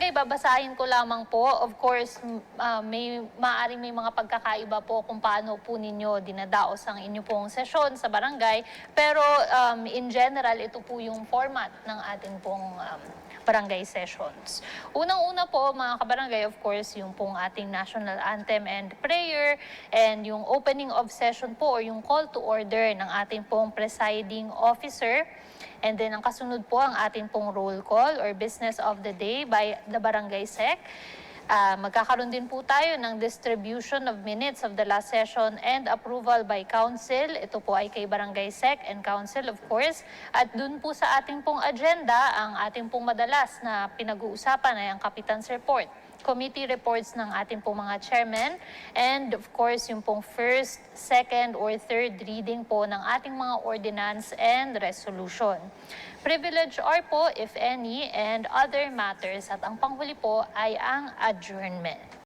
kabarangay, babasahin ko lamang po. Of course, maaaring may mga pagkakaiba po kung paano po ninyo dinadaos ang inyo pong sesyon sa barangay. Pero in general, ito po yung format ng ating pong barangay sessions. Unang-una po mga kabarangay, of course, yung pong ating national anthem and prayer and yung opening of session po or yung call to order ng ating pong presiding officer. And then ang kasunod po ang ating pong roll call or business of the day by the Barangay Sec. Magkakaroon din po tayo ng distribution of minutes of the last session and approval by council. Ito po ay kay Barangay Sec and council of course. At dun po sa ating pong agenda, ang ating pong madalas na pinag-uusapan ay ang Kapitan's Report, committee reports ng ating pong mga chairman, and of course yung pong first, second, or third reading po ng ating mga ordinance and resolution. Privilege or po, if any, and other matters. At ang panghuli po ay ang adjournment.